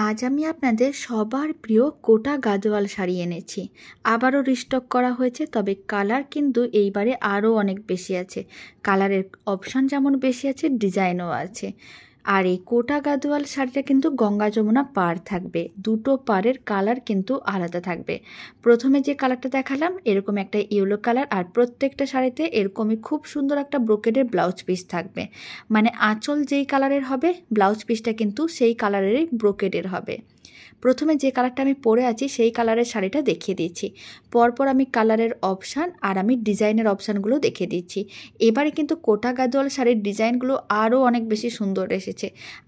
আজ আমি আপনাদের সবার প্রিয় কোটা গাদোয়াল শাড়ি এনেছি। আবারও রিস্টক করা হয়েছে, তবে কালার কিন্তু এইবারে আরও অনেক বেশি আছে। কালারের অপশান যেমন বেশি আছে, ডিজাইনও আছে। আর এই কোটা গাদোয়াল শাড়িটা কিন্তু গঙ্গা যমুনা পাড় থাকবে, দুটো পাড়ের কালার কিন্তু আলাদা থাকবে। প্রথমে যে কালারটা দেখালাম এরকম একটা ইয়েলো কালার, আর প্রত্যেকটা শাড়িতে এরকমই খুব সুন্দর একটা ব্রোকেডের ব্লাউজ পিস থাকবে। মানে আঁচল যেই কালারের হবে, ব্লাউজ পিসটা কিন্তু সেই কালারেরই ব্রোকেডের হবে। প্রথমে যে কালারটা আমি পরে আছি সেই কালারের শাড়িটা দেখিয়ে দিচ্ছি, পরপর আমি কালারের অপশান আর আমি ডিজাইনের অপশানগুলো দেখিয়ে দিচ্ছি। এবারে কিন্তু কোটা গাদোয়াল শাড়ির ডিজাইনগুলো আরও অনেক বেশি সুন্দর এসেছে।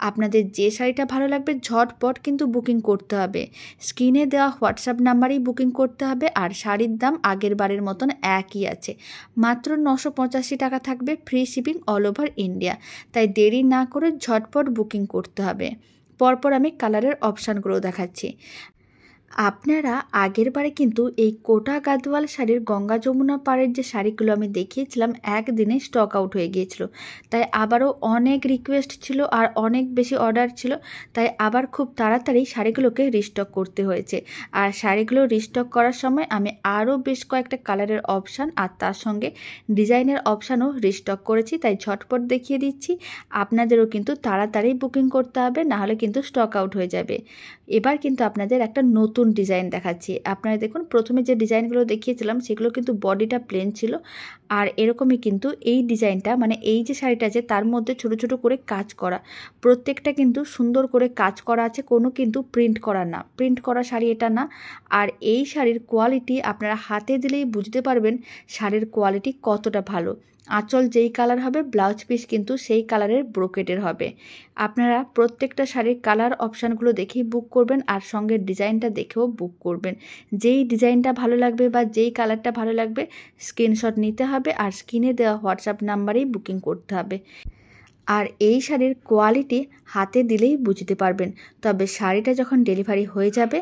আপনাদের যে শাড়িটা ভালো লাগবে ঝটপট কিন্তু বুকিং করতে হবে। স্ক্রিনে দেওয়া হোয়াটসঅ্যাপ নাম্বারেই বুকিং করতে হবে। আর শাড়ির দাম আগের বারের মতন একই আছে, মাত্র 985 টাকা থাকবে, free shipping all over India. তাই দেরি না করে ঝটপট বুকিং করতে হবে। পরপর আমি কালারের অপশানগুলো দেখাচ্ছি। আপনারা আগের বারে কিন্তু এই কোটা গাদোয়াল শাড়ির গঙ্গা যমুনা পাড়ের যে শাড়িগুলো আমি দেখিয়েছিলাম, একদিনে স্টক আউট হয়ে গিয়েছিল। তাই আবারও অনেক রিকোয়েস্ট ছিল আর অনেক বেশি অর্ডার ছিল, তাই আবার খুব তাড়াতাড়ি শাড়িগুলোকে রিস্টক করতে হয়েছে। আর শাড়িগুলো রিস্টক করার সময় আমি আরও বেশ কয়েকটা কালারের অপশান আর তার সঙ্গে ডিজাইনের অপশানও রিস্টক করেছি, তাই ঝটপট দেখিয়ে দিচ্ছি। আপনাদেরও কিন্তু তাড়াতাড়ি বুকিং করতে হবে, নাহলে কিন্তু স্টক আউট হয়ে যাবে। এবার কিন্তু আপনাদের একটা নতুন ডিজাইন দেখাচ্ছি। আপনারা দেখুন, প্রথমে যে ডিজাইনগুলো দেখিয়েছিলাম সেগুলো কিন্তু বডিটা প্লেন ছিল, আর এরকমই কিন্তু এই ডিজাইনটা, মানে এই যে শাড়িটা আছে তার মধ্যে ছোট ছোট করে কাজ করা, প্রত্যেকটা কিন্তু সুন্দর করে কাজ করা আছে, কোনো কিন্তু প্রিন্ট করা না, প্রিন্ট করা শাড়ি এটা না। আর এই শাড়ির কোয়ালিটি আপনারা হাতে দিলেই বুঝতে পারবেন শাড়ির কোয়ালিটি কতটা ভালো। আঁচল যেই কালার হবে, ব্লাউজ পিস কিন্তু সেই কালারের ব্রোকেডের হবে। আপনারা প্রত্যেকটা শাড়ির কালার অপশানগুলো দেখেই বুক করবেন, আর সঙ্গে ডিজাইনটা দেখেও বুক করবেন। যেই ডিজাইনটা ভালো লাগবে বা যেই কালারটা ভালো লাগবে স্ক্রিনশট নিতে হবে, আর স্ক্রিনে দেওয়া হোয়াটসঅ্যাপ নাম্বারেই বুকিং করতে হবে। আর এই শাড়ির কোয়ালিটি হাতে দিলেই বুঝতে পারবেন। তবে শাড়িটা যখন ডেলিভারি হয়ে যাবে,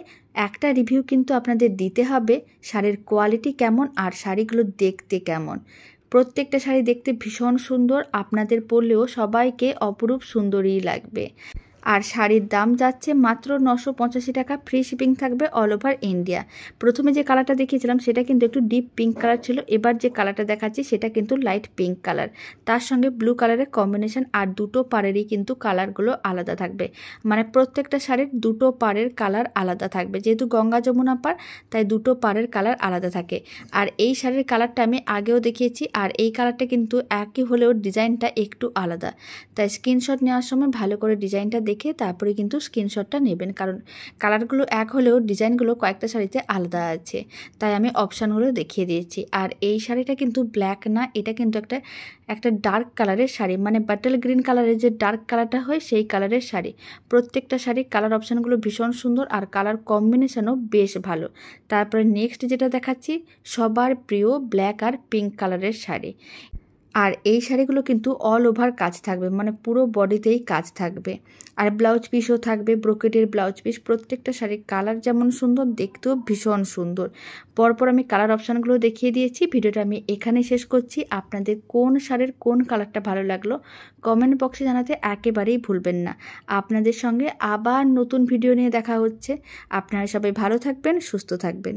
একটা রিভিউ কিন্তু আপনাদের দিতে হবে শাড়ির কোয়ালিটি কেমন আর শাড়িগুলো দেখতে কেমন। প্রত্যেকটা শাড়ি দেখতে ভীষণ সুন্দর, আপনাদের পরলেও সবাইকে অপরূপ সুন্দরই লাগবে। আর শাড়ির দাম যাচ্ছে মাত্র 985 টাকা, ফ্রি শিপিং থাকবে অল ওভার ইন্ডিয়া। প্রথমে যে কালারটা দেখিয়েছিলাম সেটা কিন্তু একটু ডিপ পিঙ্ক কালার ছিল, এবার যে কালারটা দেখাচ্ছি সেটা কিন্তু লাইট পিঙ্ক কালার, তার সঙ্গে ব্লু কালারের কম্বিনেশন, আর দুটো পাড়েরই কিন্তু কালারগুলো আলাদা থাকবে। মানে প্রত্যেকটা শাড়ির দুটো পাড়ের কালার আলাদা থাকবে, যেহেতু গঙ্গা যমুনা পাড় তাই দুটো পাড়ের কালার আলাদা থাকে। আর এই শাড়ির কালারটা আমি আগেও দেখিয়েছি, আর এই কালারটা কিন্তু একই হলেও ডিজাইনটা একটু আলাদা। তাই স্ক্রিনশট নেওয়ার সময় ভালো করে ডিজাইনটা দেখে তারপরে কিন্তু স্ক্রিনশটটা নেবেন, কারণ কালারগুলো এক হলেও ডিজাইনগুলো কয়েকটা শাড়িতে আলাদা আছে। তাই আমি অপশানগুলো দেখিয়ে দিয়েছি। আর এই শাড়িটা কিন্তু ব্ল্যাক না, এটা কিন্তু একটা ডার্ক কালারের শাড়ি, মানে বাটল গ্রিন কালারের যে ডার্ক কালারটা হয় সেই কালারের শাড়ি। প্রত্যেকটা শাড়ির কালার অপশানগুলো ভীষণ সুন্দর, আর কালার কম্বিনেশনও বেশ ভালো। তারপরে নেক্সট যেটা দেখাচ্ছি সবার প্রিয় ব্ল্যাক আর পিঙ্ক কালারের শাড়ি। আর এই শাড়িগুলো কিন্তু অল ওভার কাজ থাকবে, মানে পুরো বডিতেই কাজ থাকবে, আর ব্লাউজ পিসও থাকবে ব্রোকেডের ব্লাউজ পিস। প্রত্যেকটা শাড়ির কালার যেমন সুন্দর, দেখতেও ভীষণ সুন্দর। পরপর আমি কালার অপশানগুলো দেখিয়ে দিয়েছি। ভিডিওটা আমি এখানে শেষ করছি। আপনাদের কোন শাড়ির কোন কালারটা ভালো লাগলো কমেন্ট বক্সে জানাতে একেবারেই ভুলবেন না। আপনাদের সঙ্গে আবার নতুন ভিডিও নিয়ে দেখা হচ্ছে। আপনারা সবাই ভালো থাকবেন, সুস্থ থাকবেন।